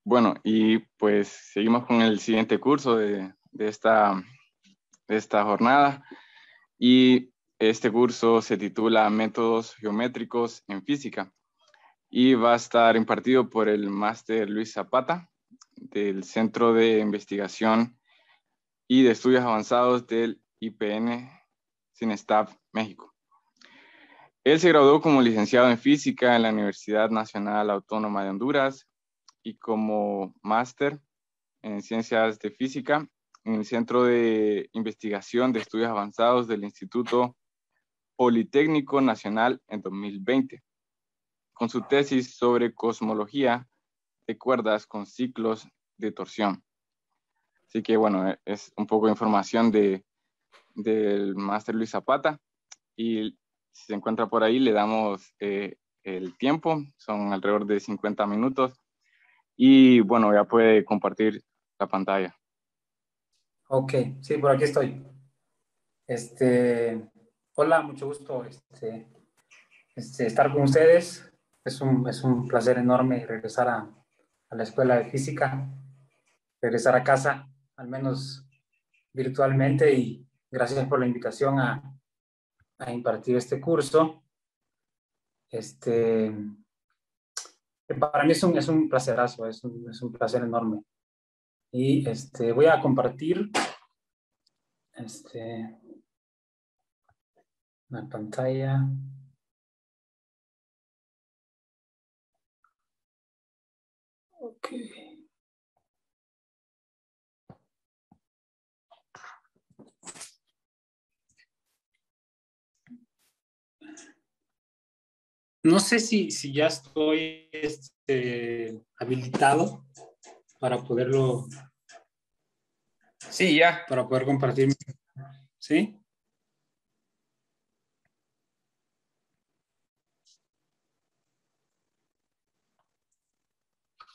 Bueno, y pues seguimos con el siguiente curso de esta jornada. Y este curso se titula Métodos Geométricos en Física y va a estar impartido por el máster Luis Zapata del Centro de Investigación y de Estudios Avanzados del IPN CINESTAF, México. Él se graduó como licenciado en Física en la Universidad Nacional Autónoma de Honduras y como máster en Ciencias de Física en el Centro de Investigación de Estudios Avanzados del Instituto Politécnico Nacional en 2020, con su tesis sobre cosmología de cuerdas con ciclos de torsión. Así que bueno, es un poco de información del máster Luis Zapata, y si se encuentra por ahí le damos el tiempo, son alrededor de 50 minutos, y bueno, ya puede compartir la pantalla. Ok, sí, por aquí estoy. Hola, mucho gusto estar con ustedes. Es un placer enorme regresar a la escuela de física, regresar a casa, al menos virtualmente, y gracias por la invitación a impartir este curso. Para mí es un placerazo, es un placer enorme. Y voy a compartir una pantalla. Ok. No sé si ya estoy habilitado para poderlo. Sí, ya. Para poder compartir. ¿Sí?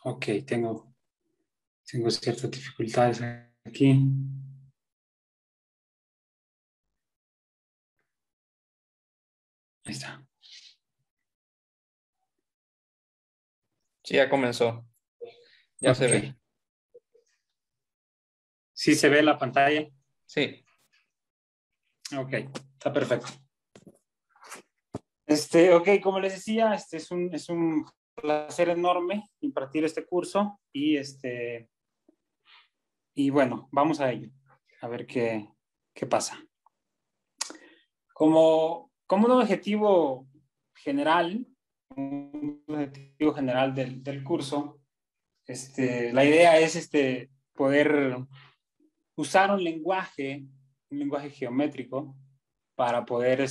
Ok, tengo ciertas dificultades aquí. Ahí está. Sí, ya comenzó. Ya Ok. se ve. ¿Sí se ve la pantalla? Sí. Ok, está perfecto. Ok, como les decía, es un placer enorme impartir este curso y bueno, vamos a ello, a ver qué pasa. Como un objetivo general, del curso, la idea es poder usar un lenguaje geométrico para poder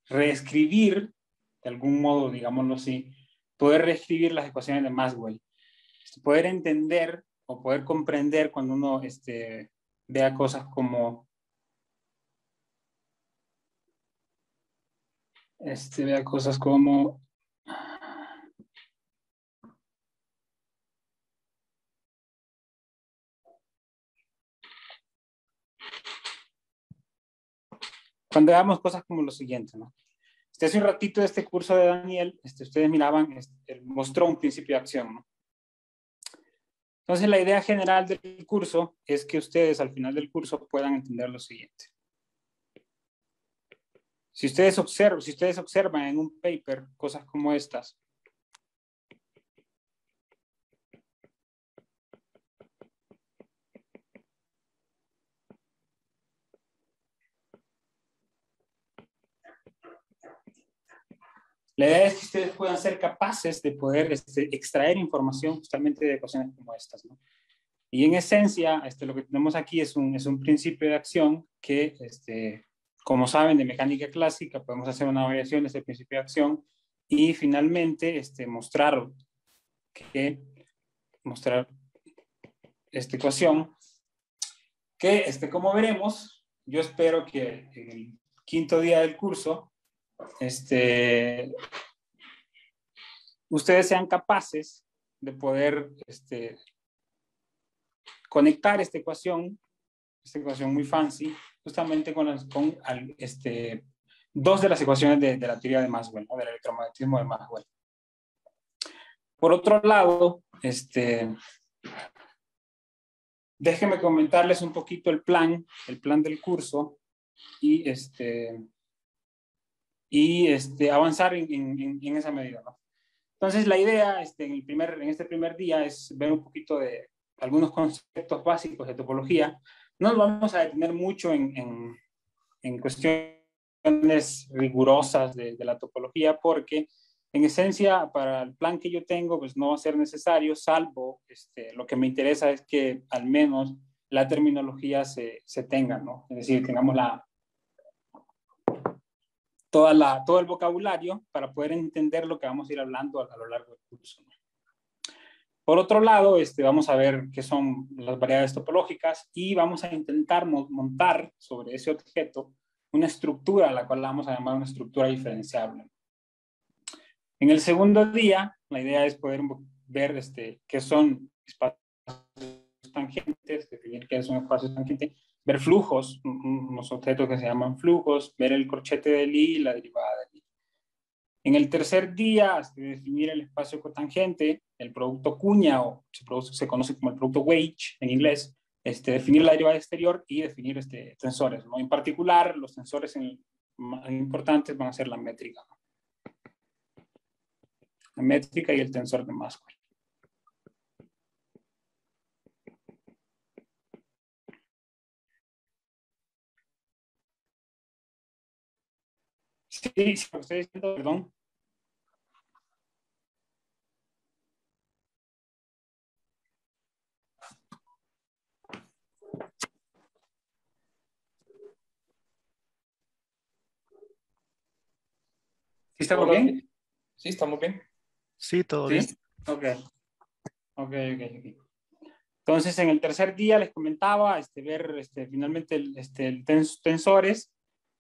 reescribir, de algún modo, digámoslo así, poder reescribir las ecuaciones de Maxwell. Poder entender o poder comprender cuando uno vea cosas como cuando veamos cosas como lo siguiente, ¿no? Hace un ratito de este curso de Daniel, ustedes miraban, él mostró un principio de acción, ¿no? Entonces, la idea general del curso es que ustedes al final del curso puedan entender lo siguiente. Si ustedes observan en un paper cosas como estas, la idea es que ustedes puedan ser capaces de poder extraer información justamente de ecuaciones como estas, ¿no? Y en esencia, lo que tenemos aquí es un principio de acción que, como saben de mecánica clásica, podemos hacer una variación de este principio de acción y finalmente mostrar esta ecuación que, como veremos, yo espero que en el quinto día del curso, ustedes sean capaces de poder conectar esta ecuación muy fancy, justamente con dos de las ecuaciones de la teoría de Maxwell, ¿no? Del electromagnetismo de Maxwell. Por otro lado, Déjenme comentarles un poquito el plan del curso y, avanzar en esa medida, ¿no? Entonces, la idea en este primer día es ver un poquito de algunos conceptos básicos de topología. No nos vamos a detener mucho en cuestiones rigurosas de la topología, porque en esencia para el plan que yo tengo pues no va a ser necesario, salvo lo que me interesa es que al menos la terminología se tenga, ¿no? Es decir, tengamos todo el vocabulario para poder entender lo que vamos a ir hablando a lo largo del curso, ¿no? Por otro lado, vamos a ver qué son las variedades topológicas y vamos a intentar montar sobre ese objeto una estructura, a la cual vamos a llamar una estructura diferenciable. En el segundo día, la idea es poder ver qué son espacios tangentes, definir qué es un espacio tangente, ver flujos, unos objetos que se llaman flujos, ver el corchete de Lie y la derivada de Lie. En el tercer día, definir el espacio cotangente, el producto cuña, o se conoce como el producto Waite en inglés, definir la derivada exterior y definir tensores, ¿no? En particular, los tensores más importantes van a ser la métrica, ¿no? La métrica y el tensor de Maxwell. Sí, sí, ustedes, perdón. ¿Sí estamos bien? Sí, estamos bien. Sí, todo ¿Sí? bien. Ok. Entonces, en el tercer día les comentaba ver finalmente tensores.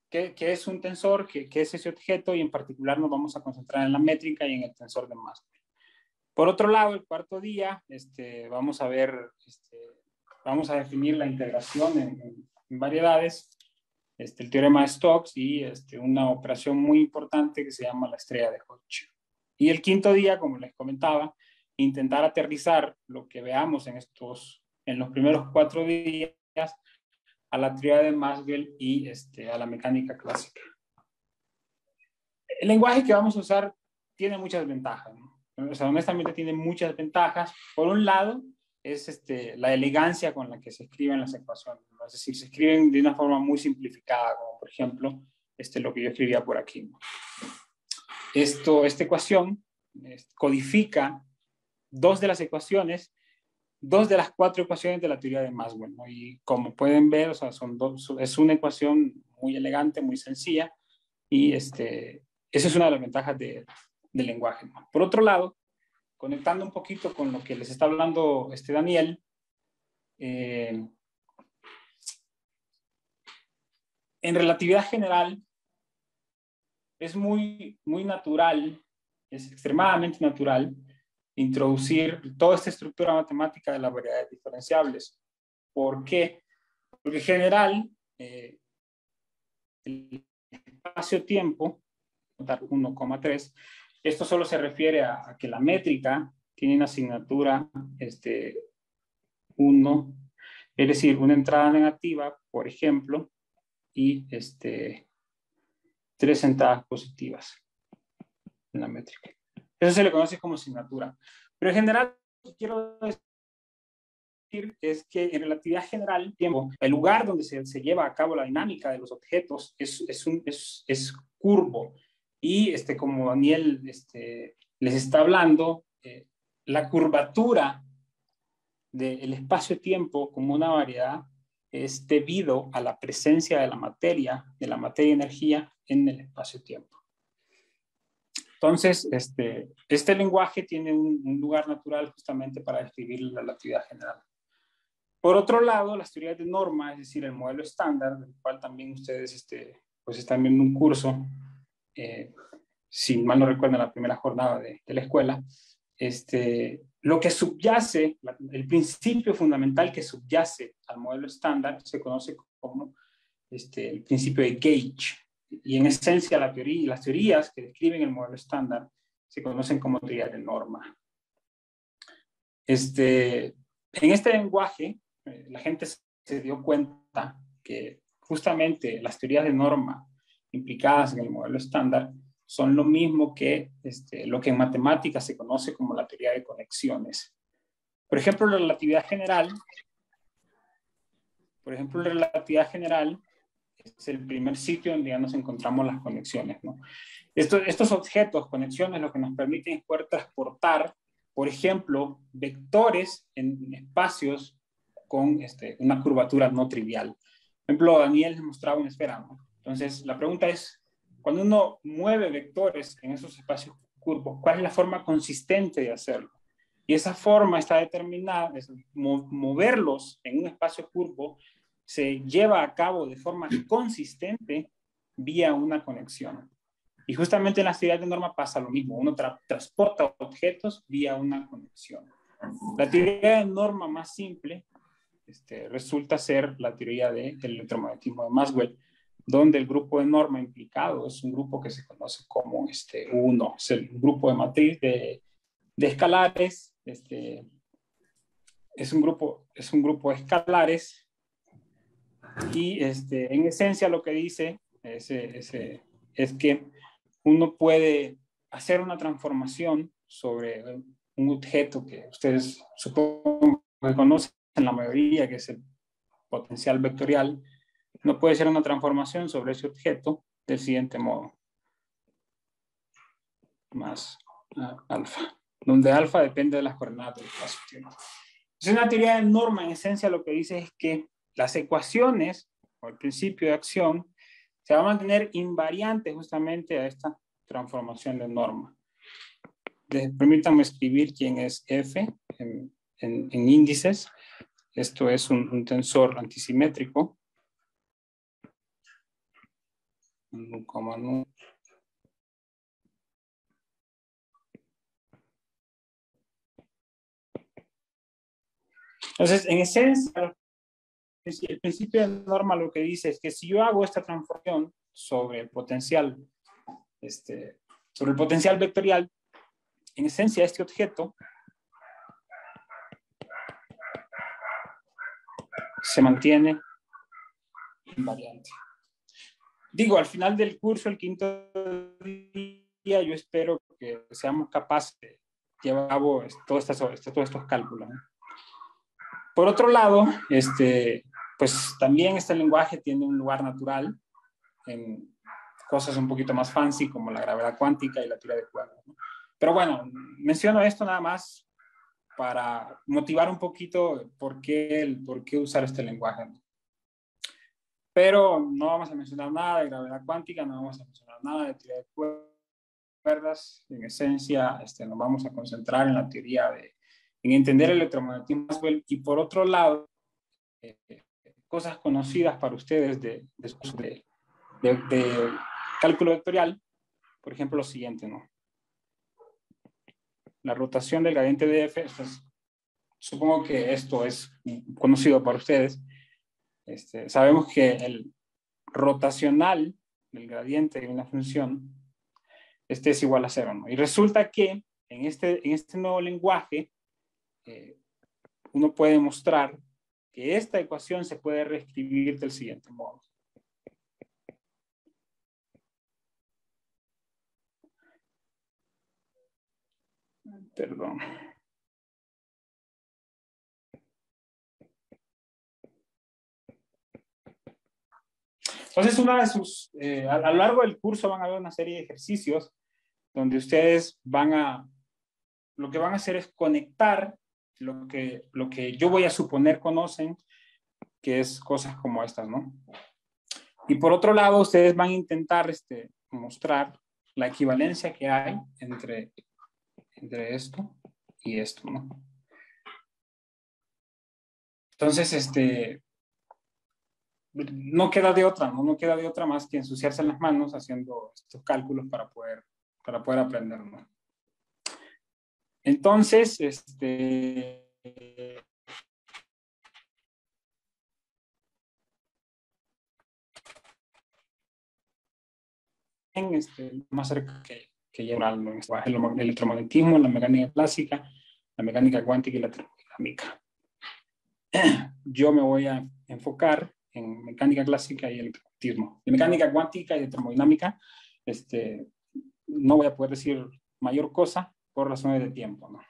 ¿Qué es un tensor? ¿Qué es ese objeto? Y en particular nos vamos a concentrar en la métrica y en el tensor de Maxwell. Por otro lado, el cuarto día, vamos a ver, vamos a definir la integración en variedades, el teorema de Stokes y una operación muy importante que se llama la estrella de Hodge. Y el quinto día, como les comentaba, intentar aterrizar lo que veamos en los primeros 4 días a la teoría de Maxwell y a la mecánica clásica. El lenguaje que vamos a usar tiene muchas ventajas, ¿no? O sea, honestamente tiene muchas ventajas. Por un lado, es la elegancia con la que se escriben las ecuaciones, ¿no? Es decir, se escriben de una forma muy simplificada, como por ejemplo lo que yo escribía por aquí, ¿no? Esta ecuación codifica 2 de las 4 ecuaciones de la teoría de Maxwell, ¿no? Y como pueden ver, o sea, es una ecuación muy elegante, muy sencilla, y esa es una de las ventajas del lenguaje, ¿no? Por otro lado, conectando un poquito con lo que les está hablando Daniel, en relatividad general es muy natural, es extremadamente natural introducir toda esta estructura matemática de las variedades diferenciables. ¿Por qué? Porque en general el espacio-tiempo, 1,3, esto solo se refiere a que la métrica tiene una asignatura 1, es decir, una entrada negativa, por ejemplo, y 3 entradas positivas en la métrica. Eso se le conoce como asignatura. Pero en general, lo que quiero decir es que en relatividad general, el lugar donde se lleva a cabo la dinámica de los objetos es curvo. Y como Daniel les está hablando, la curvatura del espacio-tiempo como una variedad es debido a la presencia de la materia energía en el espacio-tiempo. Entonces, este lenguaje tiene un lugar natural justamente para describir la relatividad general. Por otro lado, las teorías de norma, es decir, el modelo estándar, del cual también ustedes pues están viendo un curso, si mal no recuerdo, en la primera jornada de la escuela, lo que subyace, el principio fundamental que subyace al modelo estándar se conoce como el principio de Gauge. Y en esencia las teorías que describen el modelo estándar se conocen como teorías de norma. En este lenguaje, la gente se dio cuenta que justamente las teorías de norma implicadas en el modelo estándar son lo mismo que lo que en matemáticas se conoce como la teoría de conexiones. Por ejemplo, la relatividad general es el primer sitio donde ya nos encontramos las conexiones, ¿no? Estos objetos, conexiones, lo que nos permiten es poder transportar, por ejemplo, vectores en espacios con una curvatura no trivial. Por ejemplo, Daniel les mostraba una esfera, ¿no? Entonces, la pregunta es, cuando uno mueve vectores en esos espacios curvos, ¿cuál es la forma consistente de hacerlo? Y esa forma está determinada, moverlos en un espacio curvo se lleva a cabo de forma consistente vía una conexión. Y justamente en la teoría de norma pasa lo mismo, uno transporta objetos vía una conexión. La teoría de norma más simple resulta ser la teoría del electromagnetismo de Maxwell, donde el grupo de norma implicado es un grupo que se conoce como U1, es el grupo de matriz de escalares, es un grupo de escalares, y en esencia lo que dice es que uno puede hacer una transformación sobre un objeto que ustedes supongo que conocen la mayoría, que es el potencial vectorial. Uno puede hacer una transformación sobre ese objeto del siguiente modo. Más alfa, donde alfa depende de las coordenadas del espacio-tiempo. Es una teoría de norma, en esencia lo que dice es que las ecuaciones, o el principio de acción, se va a mantener invariante justamente a esta transformación de norma. Permítanme escribir quién es F en índices. Esto es un tensor antisimétrico. 1,9. Entonces, en esencia, el principio de norma lo que dice es que si yo hago esta transformación sobre el potencial, vectorial, en esencia este objeto se mantiene invariante. Digo, al final del curso, el quinto día, yo espero que seamos capaces de llevar a cabo todos estos cálculos, ¿no? Por otro lado, pues también este lenguaje tiene un lugar natural en cosas un poquito más fancy como la gravedad cuántica y la teoría de cuerdas, ¿no? Pero bueno, menciono esto nada más para motivar un poquito por qué usar este lenguaje, ¿no? Pero no vamos a mencionar nada de gravedad cuántica, no vamos a mencionar nada de teoría de cuerdas. En esencia, nos vamos a concentrar en la teoría en entender el electromagnetismo de Maxwell, y por otro lado, cosas conocidas para ustedes de cálculo vectorial, por ejemplo, lo siguiente, ¿no? La rotación del gradiente de F, supongo que esto es conocido para ustedes. Sabemos que el rotacional del gradiente de una función es igual a 0, ¿no? Y resulta que en este nuevo lenguaje uno puede mostrar que esta ecuación se puede reescribir del siguiente modo. Perdón. Entonces, a lo largo del curso van a ver una serie de ejercicios donde ustedes lo que van a hacer es conectar lo que yo voy a suponer conocen, que es cosas como estas, ¿no? Y por otro lado, ustedes van a intentar mostrar la equivalencia que hay entre esto y esto, ¿no? Entonces, no queda de otra, ¿no? No queda de otra más que ensuciarse las manos haciendo estos cálculos para poder aprender, ¿no? Entonces, más cerca que llevar el electromagnetismo, la mecánica clásica, la mecánica cuántica y la termodinámica. Yo me voy a enfocar en mecánica clásica y electromagnetismo. De mecánica cuántica y de termodinámica, no voy a poder decir mayor cosa por razones de tiempo, ¿no?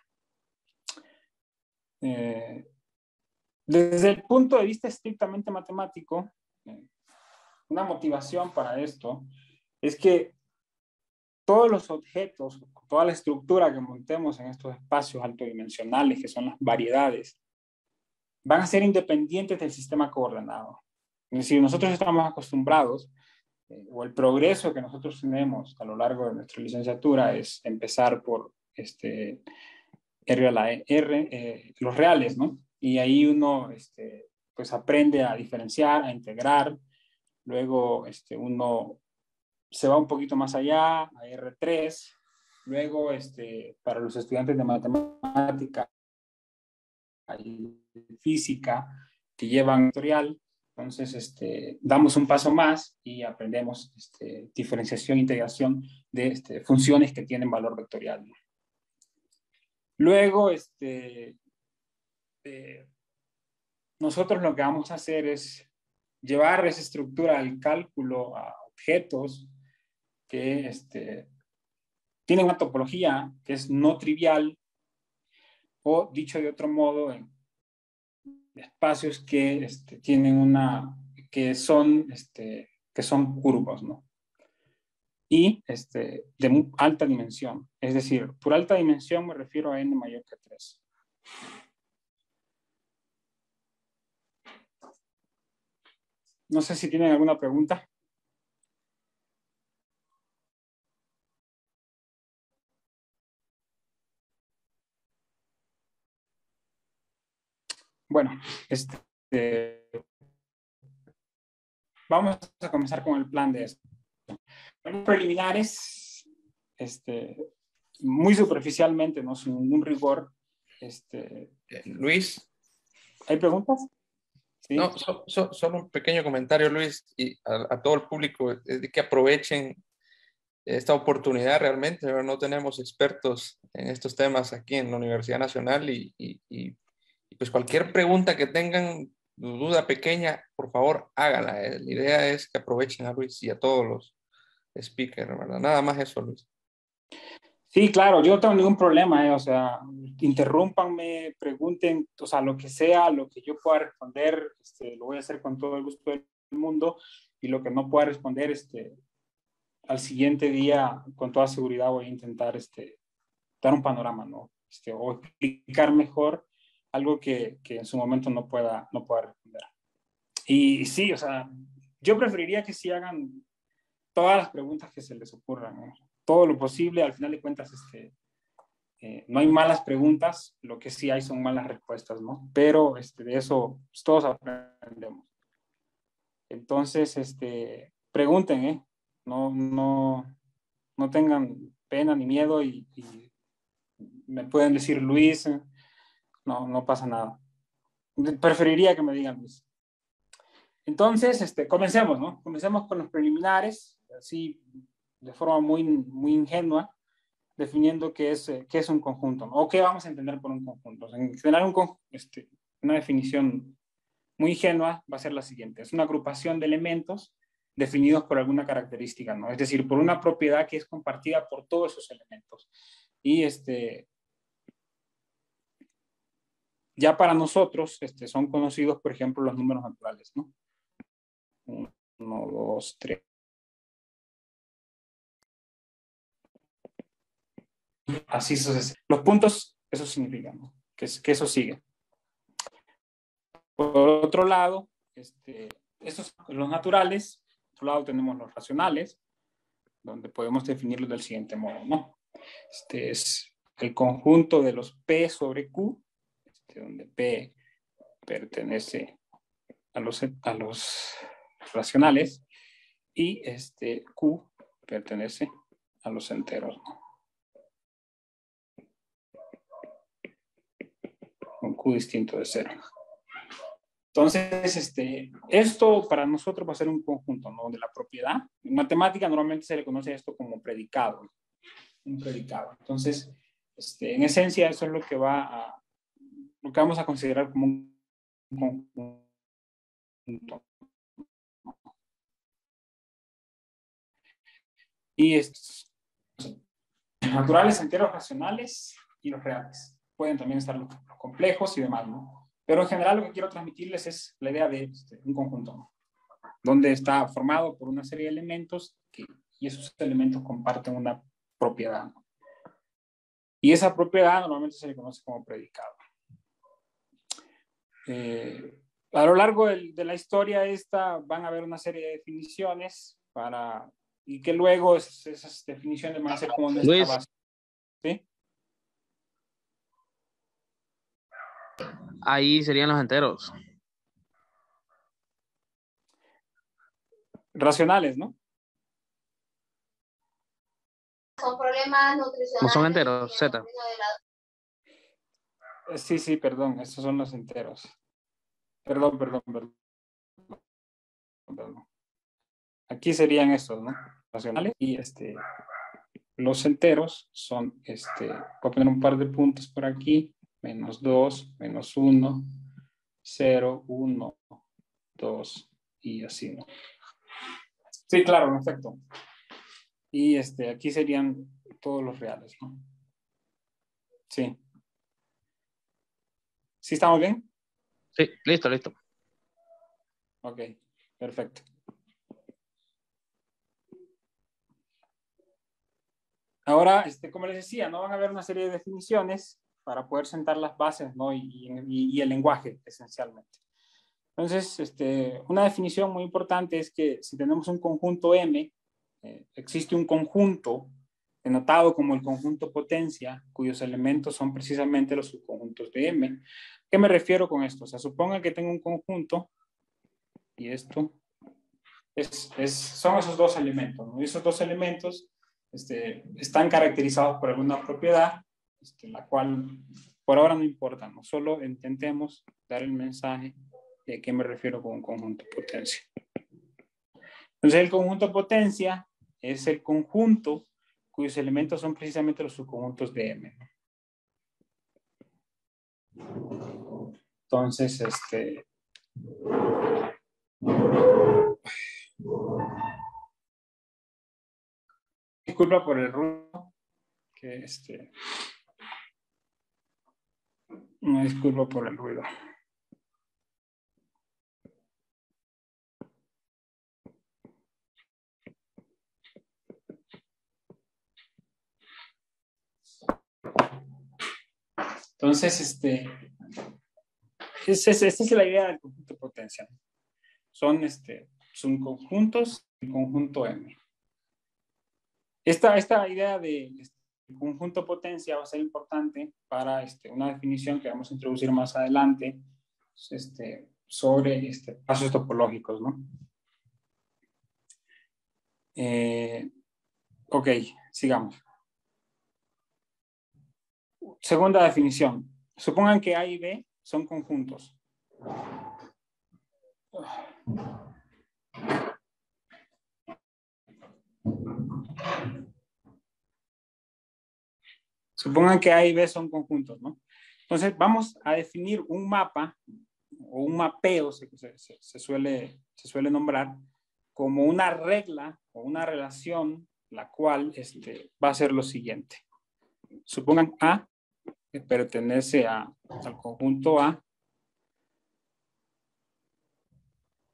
Desde el punto de vista estrictamente matemático, una motivación para esto es que todos los objetos, toda la estructura que montemos en estos espacios altodimensionales, que son las variedades, van a ser independientes del sistema coordenado. Es decir, nosotros estamos acostumbrados, o el progreso que nosotros tenemos a lo largo de nuestra licenciatura es empezar por R a la R, los reales, ¿no? Y ahí uno pues aprende a diferenciar, a integrar. Luego uno se va un poquito más allá, a R3. Luego, para los estudiantes de matemática y física que llevan vectorial, entonces damos un paso más y aprendemos diferenciación e integración de funciones que tienen valor vectorial. Luego, nosotros lo que vamos a hacer es llevar esa estructura del cálculo a objetos que tienen una topología que es no trivial, o dicho de otro modo, en espacios que tienen que son curvos, ¿no? Y de alta dimensión. Es decir, por alta dimensión me refiero a n mayor que 3. No sé si tienen alguna pregunta. Bueno, vamos a comenzar con el plan de esto. Preliminares, muy superficialmente, no sin ningún rigor. Luis. ¿Hay preguntas? ¿Sí? No, solo un pequeño comentario, Luis, y a todo el público, de que aprovechen esta oportunidad realmente. No tenemos expertos en estos temas aquí en la Universidad Nacional y pues cualquier pregunta que tengan, duda pequeña, por favor, háganla. La idea es que aprovechen a Luis y a todos los speakers, ¿verdad? Nada más eso, Luis. Sí, claro, yo no tengo ningún problema, o sea, interrúmpanme, pregunten, o sea, lo que sea, lo que yo pueda responder, lo voy a hacer con todo el gusto del mundo, y lo que no pueda responder, al siguiente día, con toda seguridad, voy a intentar, dar un panorama, ¿no? O explicar mejor algo que en su momento no pueda responder. Y sí, o sea, yo preferiría que sí hagan todas las preguntas que se les ocurran, ¿no? Todo lo posible. Al final de cuentas, no hay malas preguntas, lo que sí hay son malas respuestas, ¿no? Pero de eso pues, todos aprendemos. Entonces, pregunten, ¿eh? No tengan pena ni miedo y me pueden decir Luis, no pasa nada. Preferiría que me digan Luis. Entonces, comencemos, ¿no? Comencemos con los preliminares, así de forma muy, muy ingenua, definiendo qué es un conjunto, ¿no? O qué vamos a entender por un conjunto. En general, una definición muy ingenua va a ser la siguiente. Es una agrupación de elementos definidos por alguna característica, ¿no? Es decir, por una propiedad que es compartida por todos esos elementos. Y ya para nosotros son conocidos, por ejemplo, los números naturales, ¿no? 1, 2, 3. Así sucesivamente. Los puntos, eso significa, ¿no? que eso sigue. Por otro lado, estos son los naturales. Por otro lado tenemos los racionales, donde podemos definirlos del siguiente modo, ¿no? Este es el conjunto de los P sobre Q, donde P pertenece a los racionales y Q pertenece a los enteros, ¿no? Con Q distinto de 0. Entonces, esto para nosotros va a ser un conjunto, ¿no? De la propiedad. En matemática normalmente se le conoce esto como predicado, ¿no? Un predicado. Entonces, En esencia, eso es lo que vamos a considerar como un conjunto. Y estos naturales, enteros, racionales y los reales. Pueden también estar los complejos y demás, ¿no? Pero en general lo que quiero transmitirles es la idea de un conjunto, ¿no? Donde está formado por una serie de elementos y esos elementos comparten una propiedad, ¿no? Y esa propiedad normalmente se le conoce como predicado. A lo largo de la historia van a haber una serie de definiciones y que luego esas definiciones van a ser como nuestra base. ¿Sí? Ahí serían los enteros. Racionales, ¿no? Son problemas nutricionales. No son enteros, Z. Sí, perdón, estos son los enteros. Perdón. Aquí serían estos, ¿no? Racionales y los enteros son, voy a poner un par de puntos por aquí, -2, -1, 0, 1, 2 y así, ¿no? Sí, claro, en efecto. Y aquí serían todos los reales, ¿no? Sí. ¿Sí estamos bien? Sí, listo. Ok, perfecto. Ahora, como les decía, ¿no? Van a haber una serie de definiciones para poder sentar las bases, ¿no? Y el lenguaje, esencialmente. Entonces, una definición muy importante es que si tenemos un conjunto M, existe un conjunto denotado como el conjunto potencia, cuyos elementos son precisamente los subconjuntos de M. ¿Qué me refiero con esto? O sea, suponga que tengo un conjunto y esto son esos dos elementos, ¿no? Y esos dos elementos están caracterizados por alguna propiedad, la cual por ahora no importa, ¿no? Solo intentemos dar el mensaje de a qué me refiero con un conjunto potencia. Entonces, el conjunto potencia es el conjunto cuyos elementos son precisamente los subconjuntos de M. Entonces, disculpa por el ruido, que una disculpa por el ruido. Entonces, esta es la idea del conjunto potencia. Son conjuntos y conjunto M. Esta idea de conjunto potencia va a ser importante para una definición que vamos a introducir más adelante sobre pasos topológicos, ¿no? Ok, sigamos. Segunda definición. Supongan que A y B son conjuntos. Supongan que A y B son conjuntos, ¿no? Entonces vamos a definir un mapa o un mapeo, se suele nombrar como una regla o una relación, la cual va a ser lo siguiente. Supongan A que pertenece al conjunto A.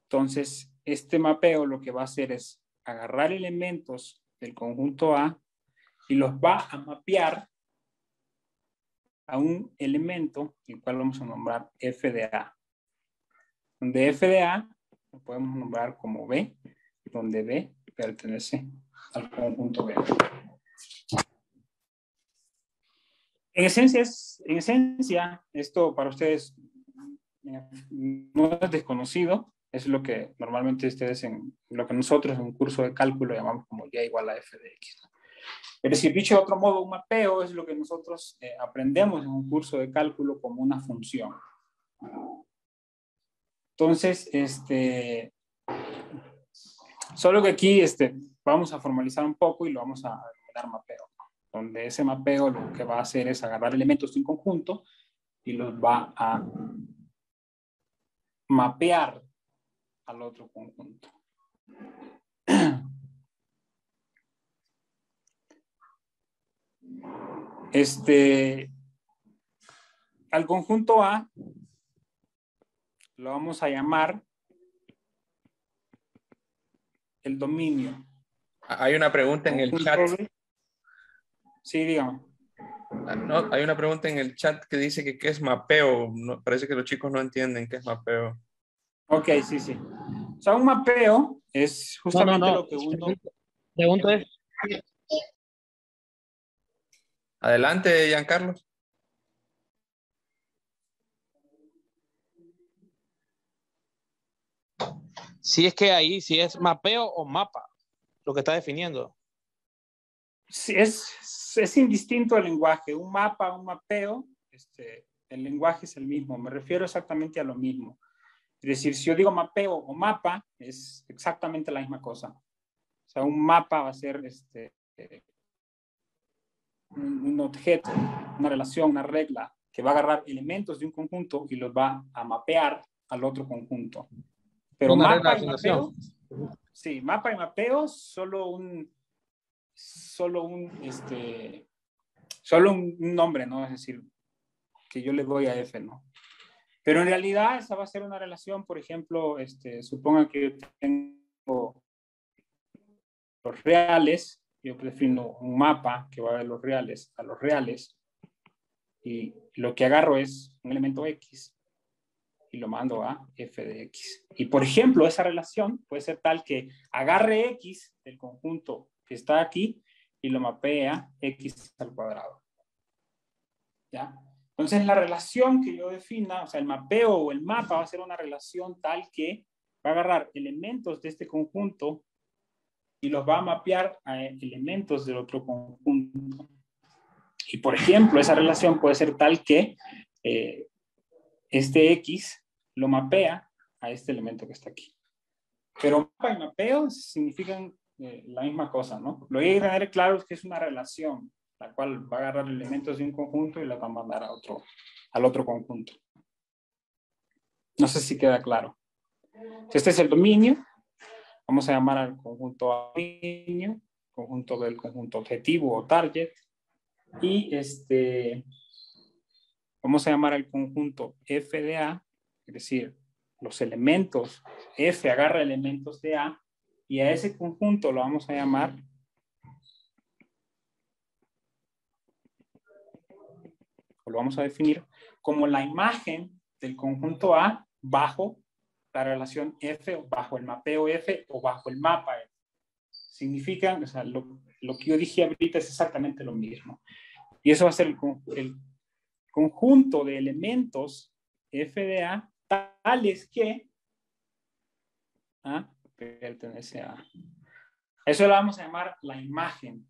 Entonces, este mapeo lo que va a hacer es agarrar elementos del conjunto A y los va a mapear a un elemento, el cual vamos a nombrar F de A. Donde F de A lo podemos nombrar como B, donde B pertenece al conjunto B. En esencia, esto para ustedes no es desconocido, es lo que normalmente lo que nosotros en un curso de cálculo llamamos como Y igual a F de X. Pero si dicho de otro modo, un mapeo es lo que nosotros aprendemos en un curso de cálculo como una función. Entonces, solo que aquí vamos a formalizar un poco y lo vamos a denominar mapeo. donde ese mapeo lo que va a hacer es agarrar elementos de un conjunto y los va a mapear al otro conjunto. Al conjunto A lo vamos a llamar el dominio. Hay una pregunta en el chat. Sí, dígame. No, hay una pregunta en el chat que dice que qué es mapeo. No, parece que los chicos no entienden qué es mapeo. Ok, sí, sí. O sea, un mapeo es justamente No. lo que uno... Pregunta es, Adelante, Giancarlo. si es que ahí, si es mapeo o mapa, lo que está definiendo. Sí, es indistinto el lenguaje. Un mapa, un mapeo, el lenguaje es el mismo. Me refiero exactamente a lo mismo. Es decir, si yo digo mapeo o mapa, es exactamente la misma cosa. O sea, un mapa va a ser un objeto, una relación, una regla, que va a agarrar elementos de un conjunto y los va a mapear al otro conjunto. Pero Una regla mapa de y mapeo, asignación. sí, mapa y mapeo, solo un nombre, ¿no? Es decir, que yo le doy a F, ¿no? Pero en realidad esa va a ser una relación, por ejemplo, suponga que yo tengo los reales, yo defino un mapa que va de los reales a los reales, y lo que agarro es un elemento X y lo mando a F de X. Y por ejemplo, esa relación puede ser tal que agarre X del conjunto que está aquí y lo mapea X al cuadrado. ¿Ya? Entonces la relación que yo defina, o sea, el mapeo o el mapa va a ser una relación tal que va a agarrar elementos de este conjunto y los va a mapear a elementos del otro conjunto. Y por ejemplo, esa relación puede ser tal que este X lo mapea a este elemento que está aquí. Pero mapa y mapeo significan la misma cosa, ¿no? Lo que hay que tener claro es que es una relación, la cual va a agarrar elementos de un conjunto y la va a mandar al otro conjunto. No sé si queda claro. Este es el dominio. Vamos a llamar al conjunto A dominio, conjunto del conjunto objetivo o target. Y vamos a llamar al conjunto F de A, es decir, los elementos, F agarra elementos de A, y a ese conjunto lo vamos a llamar o lo vamos a definir como la imagen del conjunto A bajo la relación F, o bajo el mapeo F o bajo el mapa F. Significan, o sea, lo que yo dije ahorita es exactamente lo mismo. Y eso va a ser el conjunto de elementos F de A tales que pertenece a. Eso lo vamos a llamar la imagen.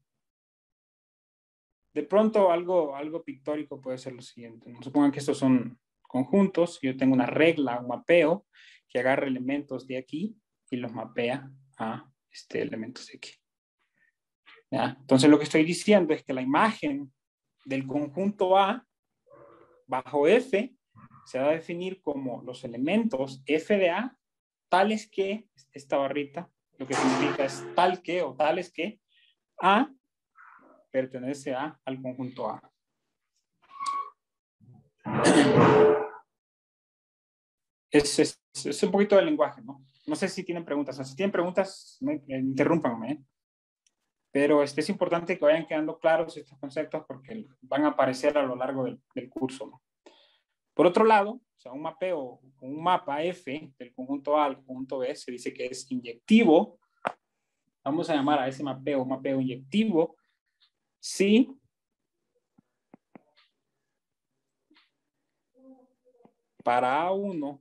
De pronto algo pictórico puede ser lo siguiente. Supongan que estos son conjuntos. Yo tengo una regla, un mapeo, que agarra elementos de aquí y los mapea a elementos de aquí. ¿Ya? Entonces lo que estoy diciendo es que la imagen del conjunto A bajo F se va a definir como los elementos F de A tales que, esta barrita, lo que significa es tal que o tales que A pertenece al conjunto A. Es un poquito de lenguaje, ¿no? No sé si tienen preguntas. O sea, si tienen preguntas, interrúmpanme, ¿eh? Pero es importante que vayan quedando claros estos conceptos porque van a aparecer a lo largo del curso, ¿no? Por otro lado, o sea, un mapeo, un mapa F del conjunto A al conjunto B se dice que es inyectivo. Vamos a llamar a ese mapeo inyectivo si para A1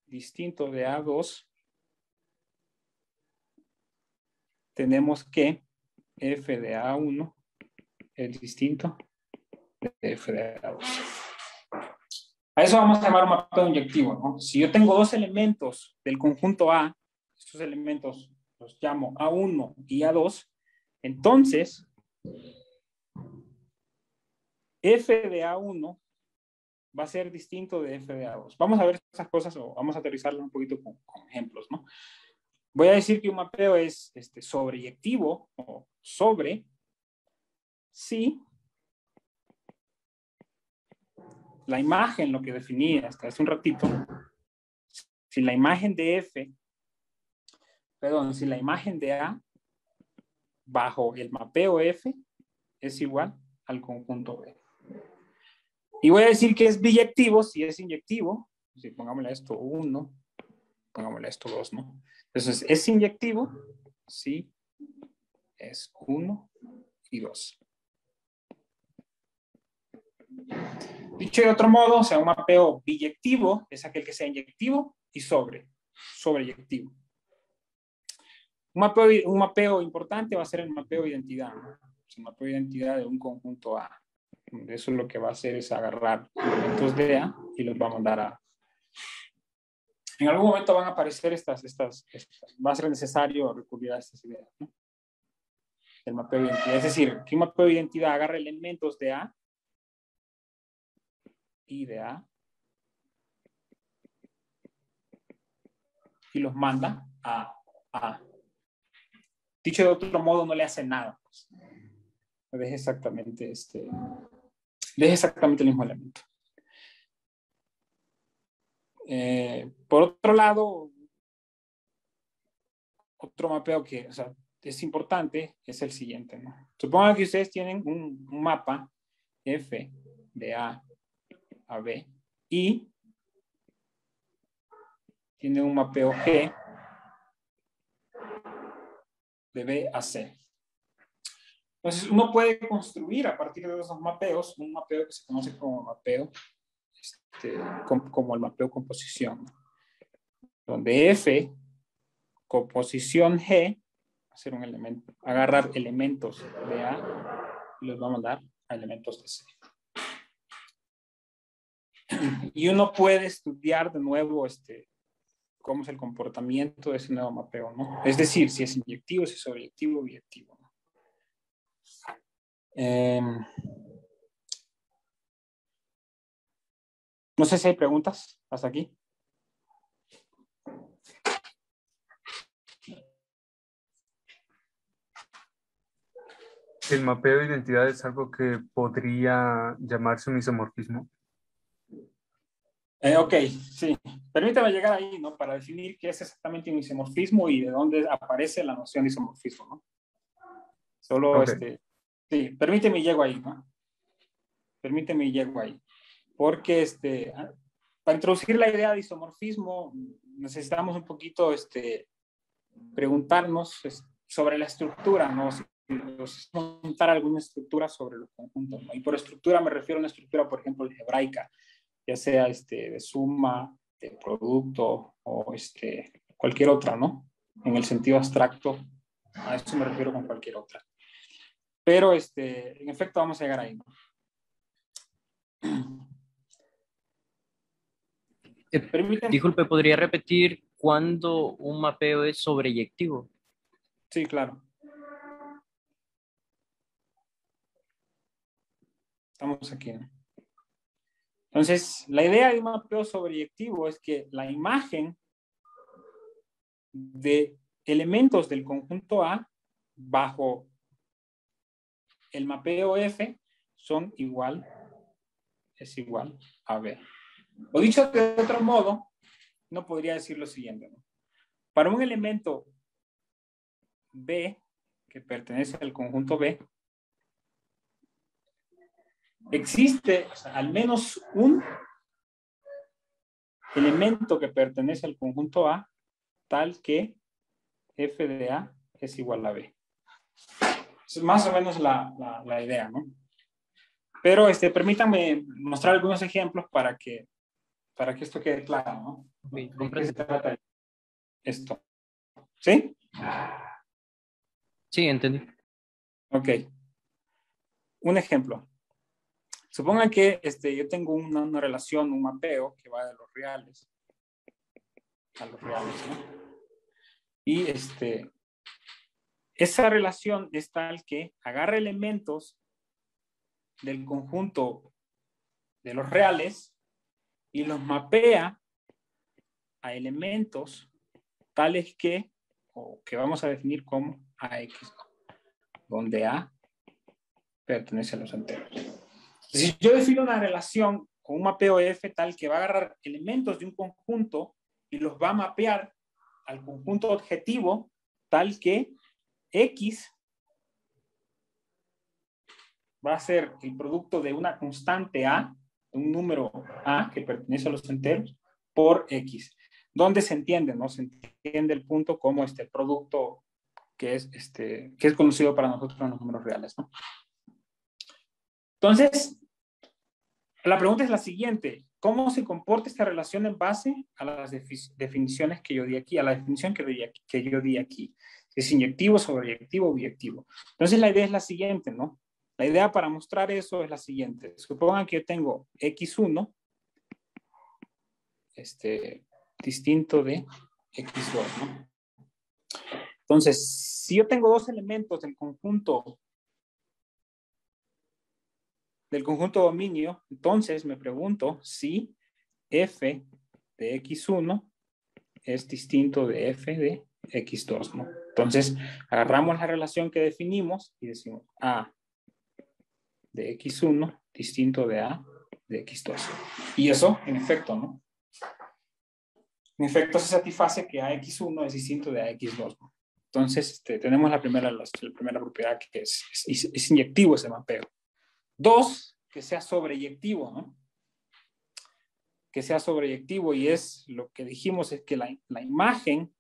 distinto de A2 tenemos que F de A1 es distinto de F de A2. A eso vamos a llamar un mapeo inyectivo, ¿no? Si yo tengo dos elementos del conjunto A, estos elementos los llamo A1 y A2, entonces F de A1 va a ser distinto de F de A2. Vamos a ver esas cosas o vamos a aterrizarlo un poquito con ejemplos, ¿no? Voy a decir que un mapeo es sobreyectivo o sobre si la imagen, lo que definí hasta hace un ratito, si la imagen de F, perdón, si la imagen de A bajo el mapeo F es igual al conjunto B. Y voy a decir que es biyectivo si es inyectivo. Si pongámosle esto 1, pongámosle esto 2, ¿no? Entonces, es inyectivo si es 1 y 2. Dicho de otro modo, o sea, un mapeo biyectivo es aquel que sea inyectivo y sobreyectivo. Un mapeo importante va a ser el mapeo de identidad, ¿no? El mapeo de identidad de un conjunto A. Eso lo que va a hacer es agarrar elementos de A y los va a mandar a... En algún momento van a aparecer estas. Va a ser necesario recurrir a estas ideas, ¿no? El mapeo de identidad. Es decir, que un mapeo de identidad agarra elementos de A y de A y los manda a A. Dicho de otro modo, no le hace nada. Pues. Deja exactamente el mismo elemento. Por otro lado, otro mapeo que es importante es el siguiente, ¿no? Supongan que ustedes tienen un mapa F de A a B y tienen un mapeo G de B a C. Entonces, uno puede construir a partir de esos mapeos un mapeo que se conoce como mapeo, como el mapeo composición, donde F, composición G, hacer un elemento, agarrar elementos de A y los va a mandar a elementos de C. Y uno puede estudiar de nuevo cómo es el comportamiento de ese nuevo mapeo, ¿no? Es decir, si es inyectivo, si es sobreyectivo o biyectivo. No sé si hay preguntas hasta aquí. ¿El mapeo de identidad es algo que podría llamarse un isomorfismo? Ok, sí. Permítame llegar ahí, ¿no? Para definir qué es exactamente un isomorfismo y de dónde aparece la noción de isomorfismo, ¿no? Solo, Okay. Sí, permíteme llego ahí, ¿no? Permíteme llego ahí. Porque, para introducir la idea de isomorfismo, necesitamos un poquito, preguntarnos sobre la estructura, ¿no? Si montar alguna estructura sobre los conjuntos, ¿no? Y por estructura me refiero a una estructura, por ejemplo, algebraica, ya sea de suma, de producto o cualquier otra, ¿no? En el sentido abstracto, a eso me refiero con cualquier otra. Pero, en efecto, vamos a llegar ahí, ¿no? Disculpe, ¿podría repetir cuándo un mapeo es sobreyectivo? Sí, claro. Estamos aquí, ¿no? Entonces, la idea de un mapeo sobreyectivo es que la imagen de elementos del conjunto A bajo el mapeo F es igual a B. O dicho de otro modo, no podría decir lo siguiente, ¿no? Para un elemento B que pertenece al conjunto B, existe al menos un elemento que pertenece al conjunto A tal que F de A es igual a B. Es más o menos la idea, ¿no? Pero permítanme mostrar algunos ejemplos para que esto quede claro, ¿no? Sí, ¿De qué se trata esto? ¿Sí? sí, entendí. Ok. Un ejemplo. Supongan que yo tengo una relación, un mapeo que va de los reales a los reales, ¿no? Y esa relación es tal que agarra elementos del conjunto de los reales y los mapea a elementos tales que, o que vamos a definir como AX, donde A pertenece a los enteros. Si yo defino una relación con un mapeo F tal que va a agarrar elementos de un conjunto y los va a mapear al conjunto objetivo tal que X va a ser el producto de una constante A, un número A que pertenece a los enteros, por X. ¿Dónde se entiende? ¿No? Se entiende el punto como producto que es conocido para nosotros en los números reales, ¿no? Entonces, la pregunta es la siguiente. ¿Cómo se comporta esta relación en base a las definiciones que yo di aquí, a la definición que yo di aquí? ¿Es inyectivo, sobreyectivo o biyectivo? Entonces, la idea es la siguiente, ¿no? La idea para mostrar eso es la siguiente. Supongan que yo tengo X1 distinto de X2, ¿no? Entonces, si yo tengo dos elementos del conjunto dominio, entonces me pregunto si f de X1 es distinto de f de X2, ¿no? Entonces, agarramos la relación que definimos y decimos A de X1 distinto de A de X2. Y eso, en efecto, ¿no? En efecto, se satisface que AX1 es distinto de AX2, ¿no? Entonces, tenemos la primera propiedad que es inyectivo ese mapeo. Dos, que sea sobreyectivo, ¿no? Que sea sobreyectivo, y es lo que dijimos, es que la imagen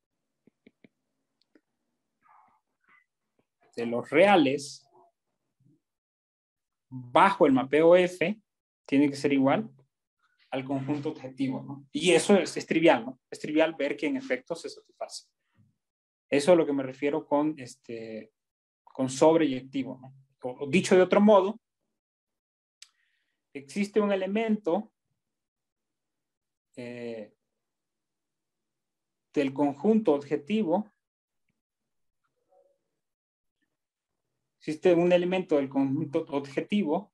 de los reales bajo el mapeo F tiene que ser igual al conjunto objetivo, ¿no? Y eso es trivial, ¿no? Es trivial ver que en efecto se satisface. Eso es lo que me refiero con sobreyectivo, ¿no? O dicho de otro modo, existe un elemento del conjunto objetivo. Existe un elemento del conjunto objetivo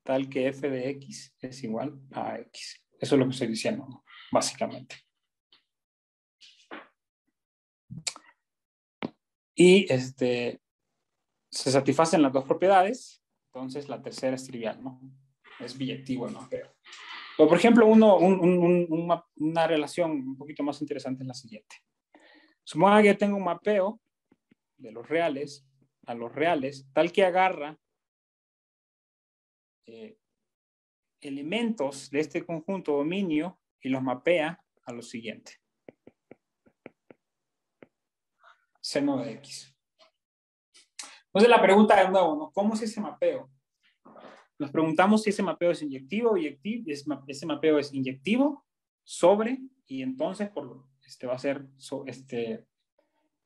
tal que f de x es igual a x. Eso es lo que estoy diciendo, ¿no? Básicamente. Y se satisfacen las dos propiedades, entonces la tercera es trivial, ¿no? Es biyectivo el mapeo. O por ejemplo, una relación un poquito más interesante es la siguiente. Suponga que yo tengo un mapeo de los reales a los reales, tal que agarra elementos de este conjunto dominio y los mapea a lo siguiente. Seno de X. Entonces la pregunta de nuevo, ¿no? ¿Cómo es ese mapeo? Nos preguntamos si ese mapeo es inyectivo, ese mapeo es inyectivo sobre, y entonces va a ser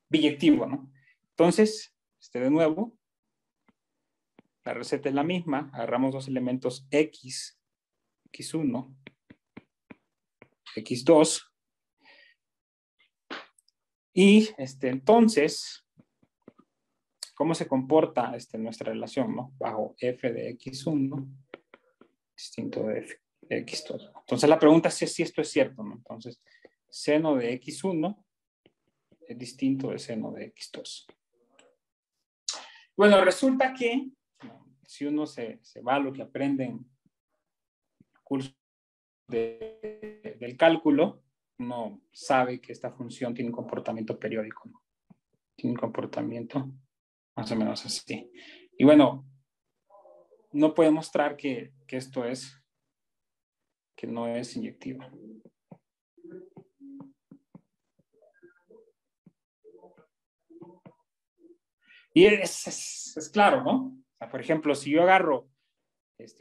biyectivo, ¿no? Entonces, de nuevo, la receta es la misma. Agarramos dos elementos X, X1, X2. Y entonces, ¿cómo se comporta nuestra relación, ¿no? Bajo f de X1 distinto de f de X2. Entonces la pregunta es si esto es cierto, ¿no? Entonces, seno de X1 es distinto de seno de X2. Bueno, resulta que si uno se va a lo que aprende en el curso del cálculo, uno sabe que esta función tiene un comportamiento periódico, ¿no? Tiene un comportamiento más o menos así. Y bueno, no puede mostrar que esto que no es inyectivo. Y es claro, ¿no? O sea, por ejemplo, si yo agarro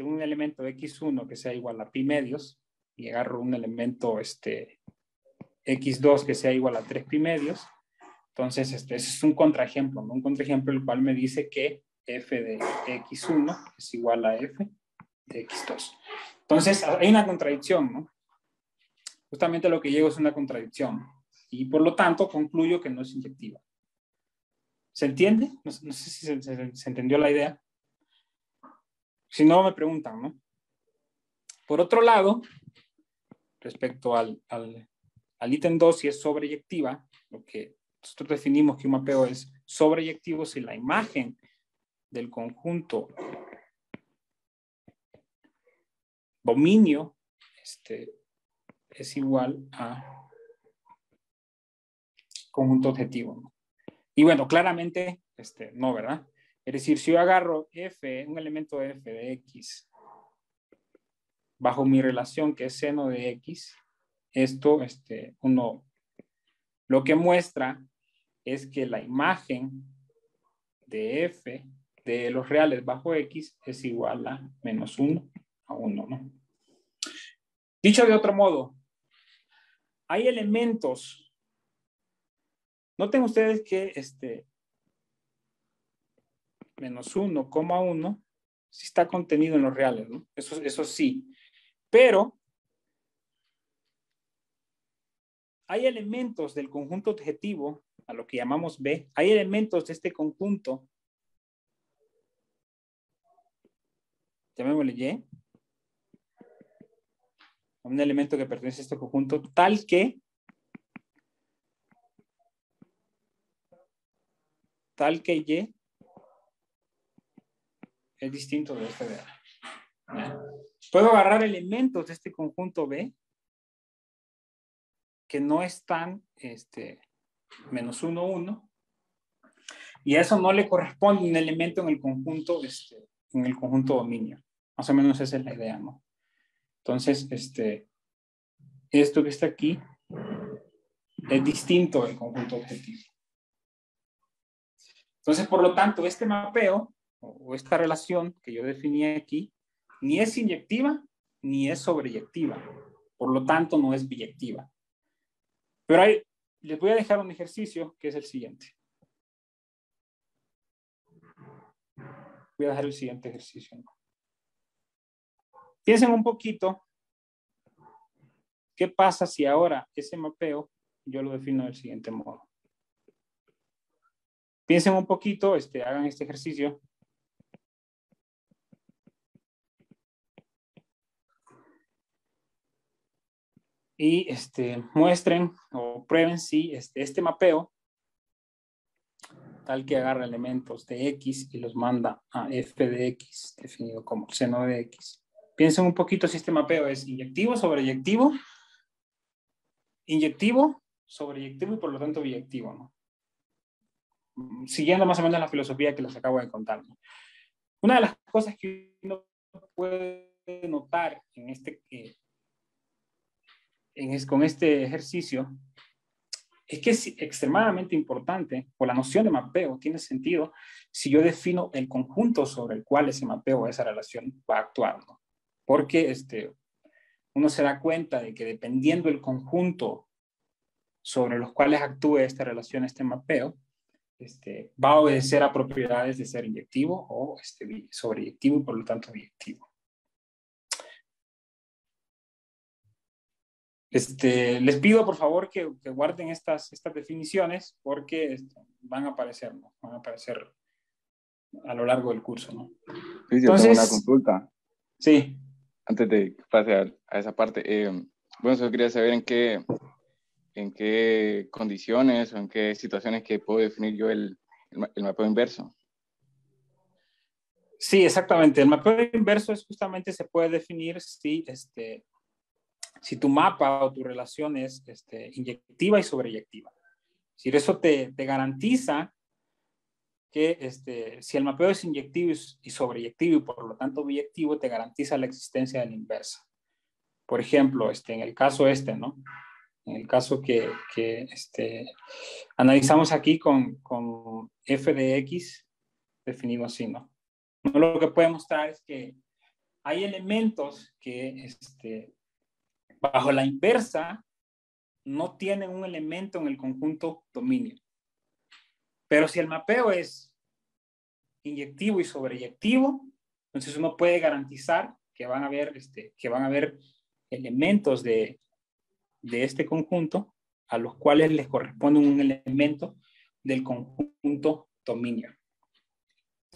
un elemento X1 que sea igual a pi medios y agarro un elemento X2 que sea igual a 3 pi medios, entonces ese es un contraejemplo, ¿no? Un contraejemplo el cual me dice que f de X1 es igual a f de X2. Entonces hay una contradicción, ¿no? Justamente lo que llego es una contradicción y por lo tanto concluyo que no es inyectiva. ¿Se entiende? No sé si se entendió la idea. Si no, me preguntan, ¿no? Por otro lado, respecto al ítem 2, si es sobreyectiva, lo que nosotros definimos que un mapeo es sobreyectivo si la imagen del conjunto dominio es igual a conjunto objetivo, ¿no? Y bueno, claramente, no, ¿verdad? Es decir, si yo agarro f, un elemento f de x, bajo mi relación que es seno de x, esto, lo que muestra es que la imagen de f de los reales bajo x es igual a menos 1 a 1, ¿no? Dicho de otro modo, hay elementos, noten ustedes que menos 1,1 sí está contenido en los reales, ¿no? Eso sí, pero hay elementos del conjunto objetivo, a lo que llamamos B, hay elementos de este conjunto, llamémosle Y, un elemento que pertenece a este conjunto, tal que Y es distinto de este de A. Puedo agarrar elementos de este conjunto B que no están menos 1, 1, y a eso no le corresponde un elemento en el conjunto dominio. Más o menos esa es la idea, ¿no? Entonces, esto que está aquí es distinto del conjunto objetivo. Entonces, por lo tanto, este mapeo o esta relación que yo definí aquí ni es inyectiva ni es sobreyectiva. Por lo tanto, no es biyectiva. Pero ahí les voy a dejar un ejercicio que es el siguiente. Voy a dejar el siguiente ejercicio, ¿no? Piensen un poquito qué pasa si ahora ese mapeo yo lo defino del siguiente modo. Piensen un poquito, hagan este ejercicio. Y muestren o prueben si este mapeo, tal que agarra elementos de X y los manda a f de X, definido como seno de X. Piensen un poquito si este mapeo es inyectivo, sobreyectivo, inyectivo, sobreyectivo y por lo tanto biyectivo, ¿no? Siguiendo más o menos la filosofía que les acabo de contar, ¿no? Una de las cosas que uno puede notar con este ejercicio es que es extremadamente importante, o la noción de mapeo tiene sentido si yo defino el conjunto sobre el cual ese mapeo o esa relación va a actuar, ¿no? Porque uno se da cuenta de que dependiendo del conjunto sobre los cuales actúe esta relación, este mapeo, va a obedecer a propiedades de ser inyectivo o sobreyectivo y por lo tanto biyectivo. Les pido por favor que guarden estas definiciones porque van a aparecer, ¿no? Van a aparecer a lo largo del curso, ¿no? Sí, Entonces, yo tengo una consulta. Sí. Antes de que pase a esa parte, bueno, solo quería saber en qué condiciones o en qué situaciones que puedo definir yo el mapeo inverso. Sí, exactamente. El mapeo inverso es justamente, se puede definir si tu mapa o tu relación es inyectiva y sobreyectiva. Si eso te garantiza que si el mapeo es inyectivo y sobreyectivo y por lo tanto biyectivo, te garantiza la existencia de la inversa. Por ejemplo, en el caso ¿no? En el caso que analizamos aquí con f de x definido así, ¿no? Lo que puede mostrar es que hay elementos que bajo la inversa no tienen un elemento en el conjunto dominio. Pero si el mapeo es inyectivo y sobreyectivo, entonces uno puede garantizar que van a haber, elementos de este conjunto a los cuales les corresponde un elemento del conjunto dominio.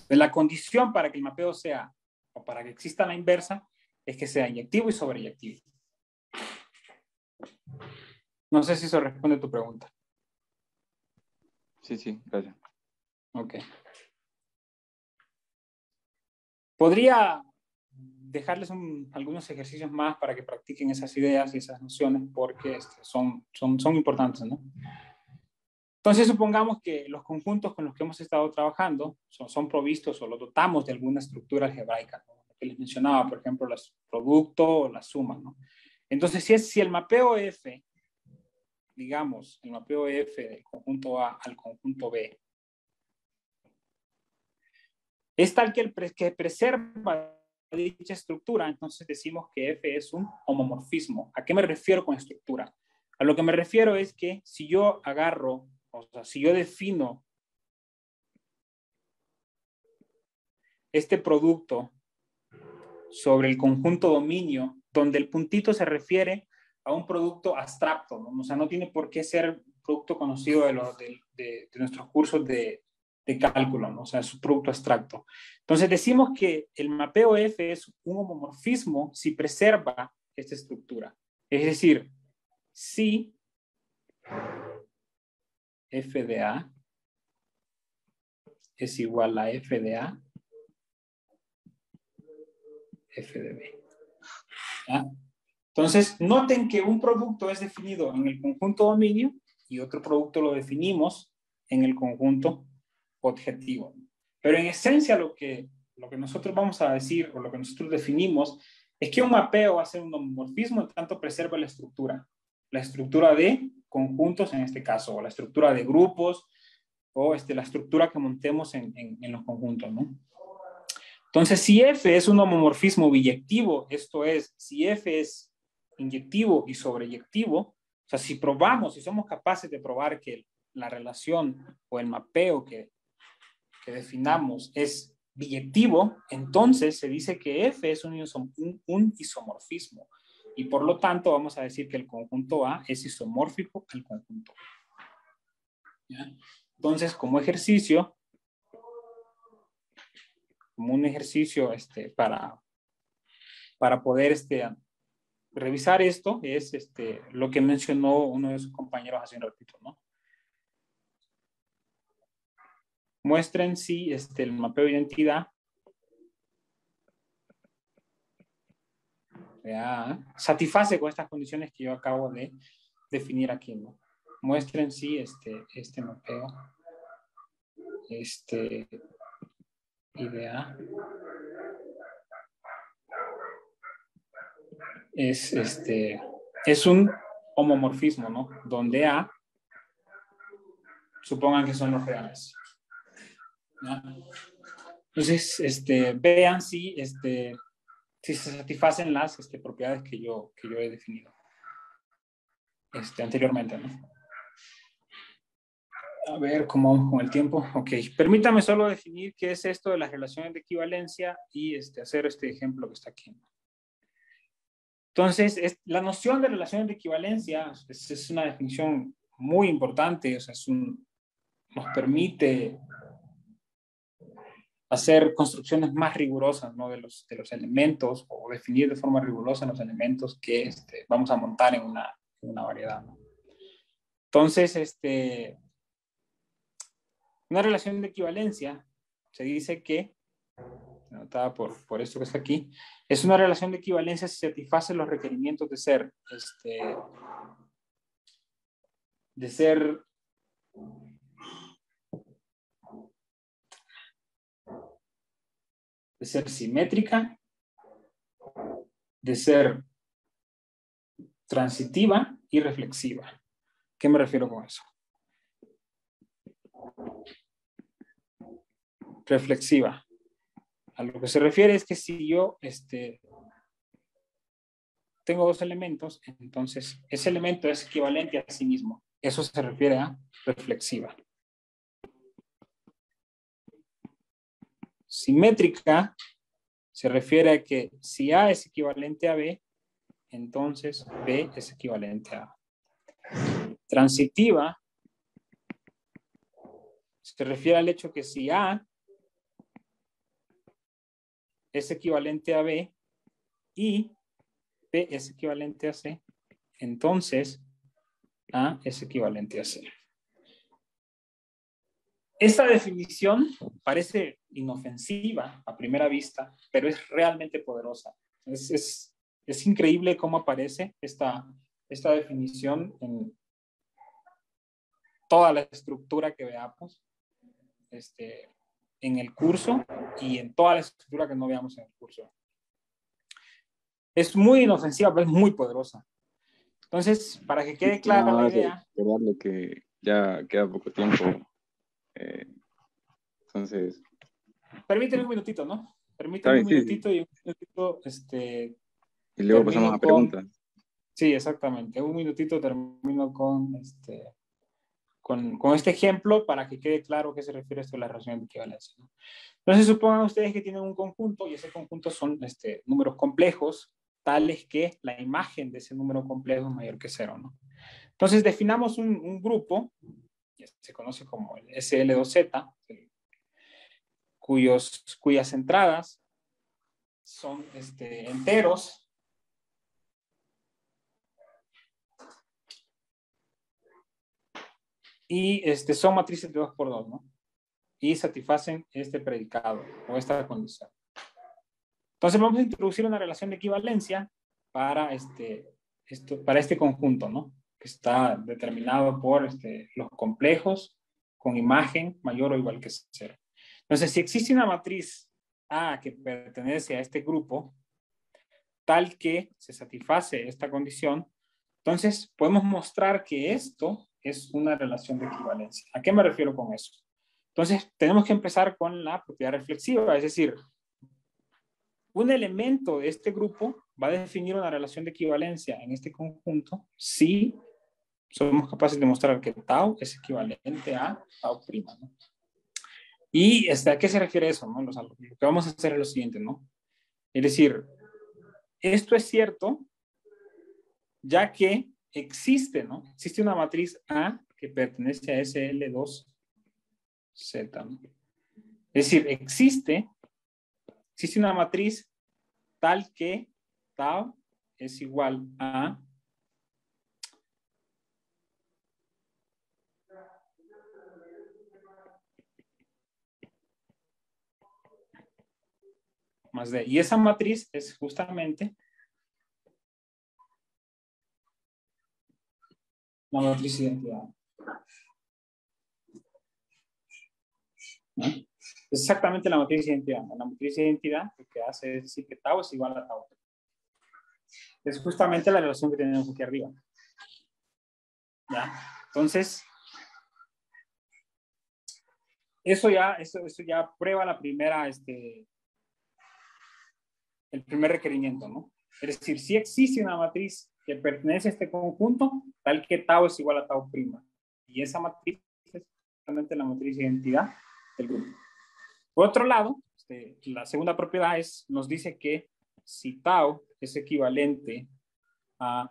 La condición para que el mapeo sea o para que exista la inversa, es que sea inyectivo y sobreyectivo. No sé si eso responde a tu pregunta. Sí, gracias. Ok. Podría dejarles algunos ejercicios más para que practiquen esas ideas y esas nociones porque son importantes, ¿no? Entonces, supongamos que los conjuntos con los que hemos estado trabajando son provistos o los dotamos de alguna estructura algebraica, ¿no? Que les mencionaba, por ejemplo, el producto o la suma, ¿no? Entonces, si el mapeo F, digamos, el mapeo F del conjunto A al conjunto B, es tal que preserva dicha estructura, entonces decimos que F es un homomorfismo. ¿A qué me refiero con estructura? A lo que me refiero es que si yo agarro, o sea, si yo defino este producto sobre el conjunto dominio, donde el puntito se refiere a un producto abstracto, ¿no? O sea, no tiene por qué ser producto conocido de nuestros cursos de cálculo, ¿no? O sea, es un producto abstracto. Entonces decimos que el mapeo F es un homomorfismo si preserva esta estructura. Es decir, si F de A es igual a F de A, F de B. ¿Ya? Entonces, noten que un producto es definido en el conjunto dominio y otro producto lo definimos en el conjunto objetivo. Pero en esencia lo que nosotros vamos a decir o lo que nosotros definimos es que un mapeo va a ser un homomorfismo en tanto preserva la estructura de conjuntos en este caso, o la estructura de grupos, o la estructura que montemos en los conjuntos, ¿no? Entonces, si F es un homomorfismo biyectivo, esto es, si F es inyectivo y sobreyectivo, o sea, si somos capaces de probar que la relación o el mapeo que definamos es biyectivo, entonces se dice que F es un isomorfismo. Y por lo tanto, vamos a decir que el conjunto A es isomórfico al conjunto B. ¿Ya? Entonces, como un ejercicio para poder revisar esto, es lo que mencionó uno de sus compañeros hace un ratito, ¿no? Muestren si el mapeo de identidad satisface con estas condiciones que yo acabo de definir aquí, ¿no? Muestren si este mapeo idea es un homomorfismo, ¿no? Donde A supongan que son los reales, ¿no? Entonces, vean si se satisfacen las propiedades que yo he definido anteriormente, ¿no? A ver cómo vamos con el tiempo. Ok, permítame solo definir qué es esto de las relaciones de equivalencia y hacer este ejemplo que está aquí. Entonces, la noción de relaciones de equivalencia es una definición muy importante, o sea, nos permite hacer construcciones más rigurosas, ¿no? de los elementos, o definir de forma rigurosa los elementos que vamos a montar en una variedad, ¿no? Entonces, una relación de equivalencia se dice que, anotada por esto que está aquí, es una relación de equivalencia si satisface los requerimientos de ser simétrica, de ser transitiva y reflexiva. ¿Qué me refiero con eso? Reflexiva. A lo que se refiere es que si yo tengo dos elementos, entonces ese elemento es equivalente a sí mismo. Eso se refiere a reflexiva. Simétrica se refiere a que si A es equivalente a B, entonces B es equivalente a A. Transitiva se refiere al hecho que si A es equivalente a B y B es equivalente a C, entonces A es equivalente a C. Esta definición parece inofensiva a primera vista, pero es realmente poderosa. Es increíble cómo aparece esta definición en toda la estructura que veamos en el curso y en toda la estructura que no veamos en el curso. Es muy inofensiva, pero es muy poderosa. Entonces, para que quede clara la idea... Recordarle que ya queda poco tiempo. Entonces... Permíteme un minutito, ¿no? Permíteme un minutito y un minutito, y luego pasamos a preguntas. Sí, exactamente. Un minutito termino con este ejemplo para que quede claro a qué se refiere esto de la relación de equivalencia, ¿no? Entonces, supongan ustedes que tienen un conjunto y ese conjunto son números complejos, tales que la imagen de ese número complejo es mayor que 0, ¿no? Entonces, definamos un grupo, que se conoce como el SL2Z, cuyas entradas son enteros y son matrices de 2×2, ¿no? Y satisfacen este predicado o esta condición. Entonces vamos a introducir una relación de equivalencia para este conjunto, ¿no? Que está determinado por los complejos con imagen mayor o igual que 0. Entonces, si existe una matriz A que pertenece a este grupo, tal que se satisface esta condición, entonces podemos mostrar que esto es una relación de equivalencia. ¿A qué me refiero con eso? Entonces, tenemos que empezar con la propiedad reflexiva, es decir, un elemento de este grupo va a definir una relación de equivalencia en este conjunto si somos capaces de mostrar que tau es equivalente a tau prima, ¿no? ¿Y a qué se refiere eso, no? Lo que vamos a hacer es lo siguiente, ¿no? Es decir, esto es cierto ya que existe, ¿no? Existe una matriz A que pertenece a SL2Z, ¿no? Es decir, existe una matriz tal que tau es igual a más D. Y esa matriz es justamente la matriz de identidad, ¿no? Es exactamente la matriz de identidad. La matriz de identidad lo que hace es decir que tau es igual a tau. Es justamente la relación que tenemos aquí arriba. ¿Ya? Entonces, eso ya prueba la primera, el primer requerimiento, ¿no? Es decir, si existe una matriz que pertenece a este conjunto, tal que tau es igual a tau prima. Y esa matriz es justamente la matriz de identidad del grupo. Por otro lado, la segunda propiedad nos dice que si tau es equivalente a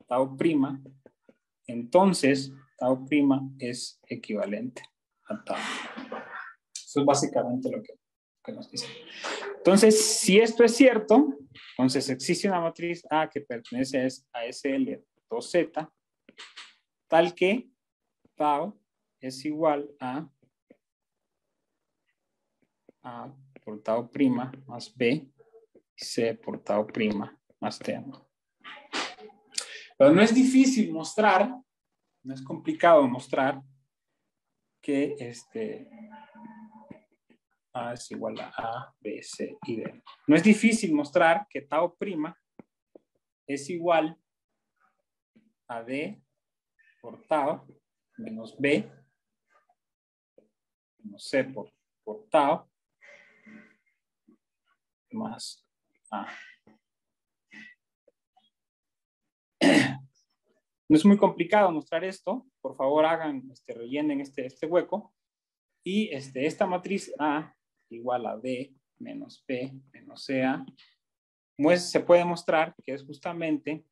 tau prima, entonces tau prima es equivalente a tau. Eso es básicamente lo que nos dice. Entonces, si esto es cierto, entonces existe una matriz A que pertenece a SL2Z, tal que tau es igual a por tau prima más B y C por tau prima más T. Pero no es difícil mostrar, no es complicado mostrar que A es igual a A, B, C y D. No es difícil mostrar que tau prima es igual a D por tau menos B menos C por tau más A. No es muy complicado mostrar esto. Por favor, rellenen este hueco. Y esta matriz A igual a D menos B menos CA, pues se puede mostrar que es justamente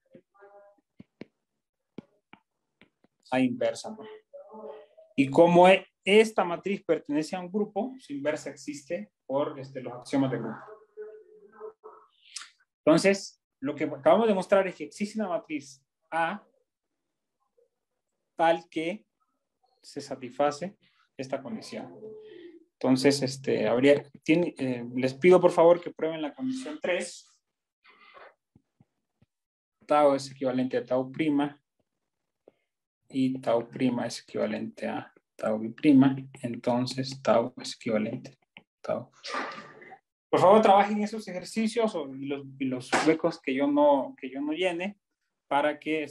A inversa, ¿no? Y como esta matriz pertenece a un grupo, su inversa existe por los axiomas de grupo. Entonces, lo que acabamos de mostrar es que existe una matriz A tal que se satisface esta condición. Entonces, les pido por favor que prueben la condición 3. Tau es equivalente a tau prima y tau prima es equivalente a tau bi prima. Entonces, tau es equivalente a tau. Por favor, trabajen esos ejercicios y los huecos que yo no llene para que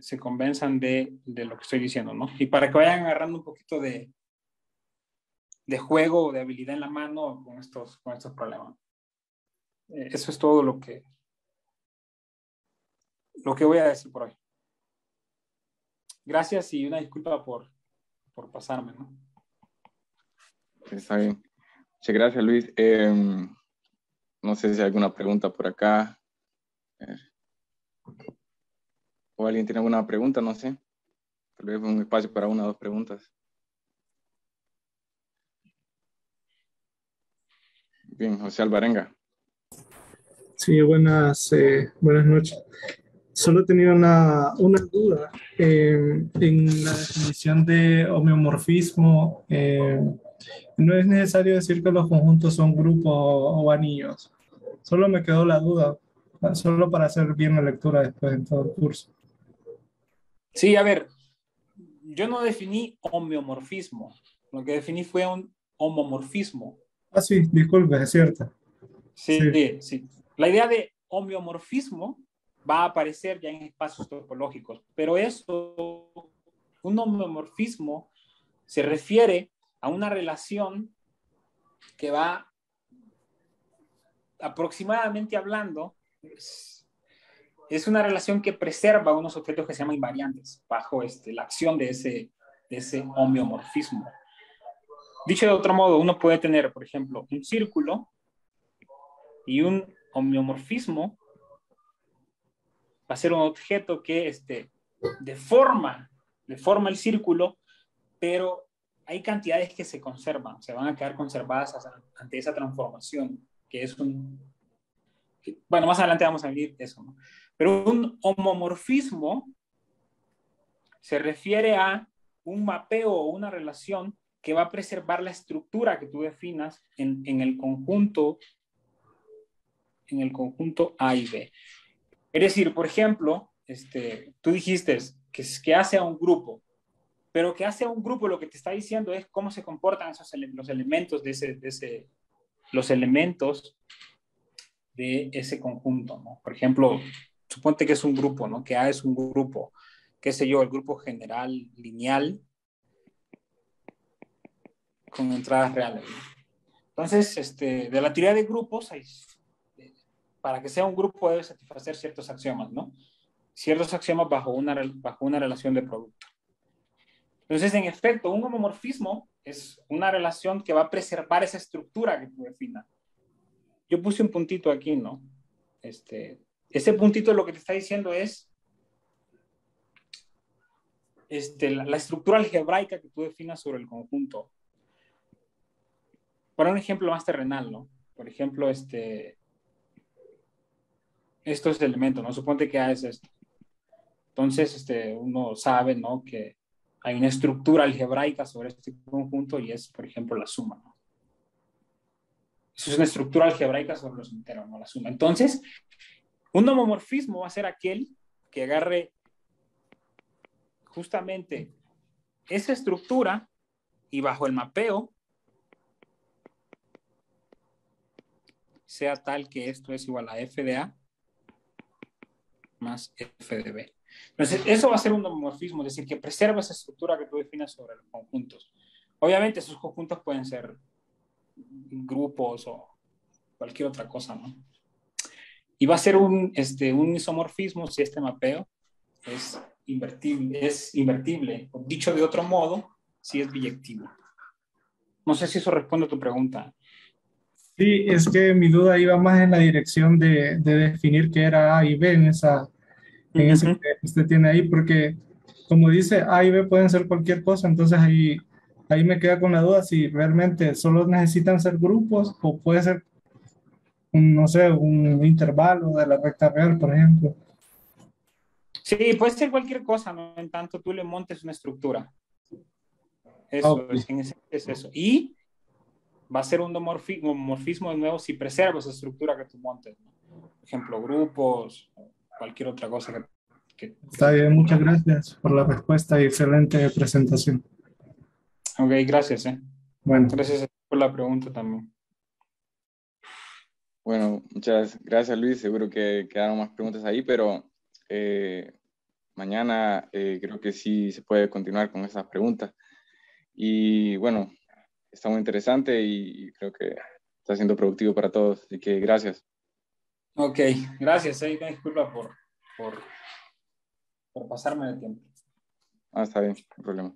se convenzan de lo que estoy diciendo, ¿no? Y para que vayan agarrando un poquito de juego o de habilidad en la mano con estos problemas. Eso es todo lo que voy a decir por hoy. Gracias y una disculpa por pasarme, ¿no? Está bien. Muchas gracias, Luis. No sé si hay alguna pregunta por acá. ¿O alguien tiene alguna pregunta? No sé. Tal vez un espacio para una o dos preguntas. Bien, José Alvarenga. Sí, buenas noches. Solo tenía una duda en la definición de homeomorfismo. No es necesario decir que los conjuntos son grupos o anillos. Solo me quedó la duda, solo para hacer bien la lectura después en todo el curso. Sí, a ver, yo no definí homeomorfismo. Lo que definí fue un homomorfismo. Ah, sí, disculpe, es cierto. Sí. La idea de homeomorfismo va a aparecer ya en espacios topológicos, pero un homeomorfismo se refiere a una relación que va aproximadamente hablando, es una relación que preserva unos objetos que se llaman invariantes bajo la acción de ese homeomorfismo. Dicho de otro modo, uno puede tener, por ejemplo, un círculo y un homeomorfismo va a ser un objeto que deforma el círculo, pero hay cantidades que se conservan, se van a quedar conservadas ante esa transformación, que es bueno, más adelante vamos a ver eso, ¿no? Pero un homomorfismo se refiere a un mapeo o una relación que va a preservar la estructura que tú definas en el conjunto A y B. Es decir, por ejemplo, tú dijiste que hace a un grupo, pero que hace a un grupo lo que te está diciendo es cómo se comportan los elementos los elementos de ese conjunto, ¿no? Por ejemplo, suponte que es un grupo, ¿no? Que A es un grupo, qué sé yo, el grupo general lineal con entradas reales, ¿no? Entonces, de la teoría de grupos, para que sea un grupo debe satisfacer ciertos axiomas, ¿no? Ciertos axiomas bajo una relación de producto. Entonces, en efecto, un homomorfismo es una relación que va a preservar esa estructura que tú definas. Yo puse un puntito aquí, ¿no? Ese puntito lo que te está diciendo es la estructura algebraica que tú definas sobre el conjunto. Para un ejemplo más terrenal, ¿no? Por ejemplo, estos elementos, ¿no? Suponte que A es esto. Entonces, uno sabe, ¿no? Que hay una estructura algebraica sobre este conjunto y es, por ejemplo, la suma, ¿no? Eso es una estructura algebraica sobre los enteros, ¿no? La suma. Entonces, un homomorfismo va a ser aquel que agarre justamente esa estructura y bajo el mapeo sea tal que esto es igual a f de A más f de B. Entonces, eso va a ser un homomorfismo, es decir, que preserva esa estructura que tú definas sobre los conjuntos. Obviamente, esos conjuntos pueden ser grupos o cualquier otra cosa, ¿no? Y va a ser un isomorfismo si este mapeo es invertible, o dicho de otro modo, si es biyectivo. No sé si eso responde a tu pregunta. Sí, es que mi duda iba más en la dirección de definir qué era A y B en ese que usted tiene ahí, porque como dice A y B pueden ser cualquier cosa, entonces ahí ahí me queda con la duda si realmente solo necesitan ser grupos o puede ser, no sé, un intervalo de la recta real, por ejemplo. Sí, puede ser cualquier cosa, ¿no? En tanto tú le montes una estructura. Eso, Ok. en ese, es eso. Y va a ser un homomorfismo de nuevo si preservas esa estructura que tú montes, ¿no? Por ejemplo, grupos, cualquier otra cosa que Está se te bien, muchas ocurra. gracias por la respuesta y excelente presentación. Ok, gracias, ¿eh? Bueno, Gracias por la pregunta también. Bueno, muchas gracias, Luis. Seguro que quedaron más preguntas ahí, pero mañana creo que sí se puede continuar con esas preguntas. Y bueno, está muy interesante y creo que está siendo productivo para todos. Así que gracias. Ok, gracias, ¿eh? Disculpa por pasarme de tiempo. Ah, está bien, no hay problema.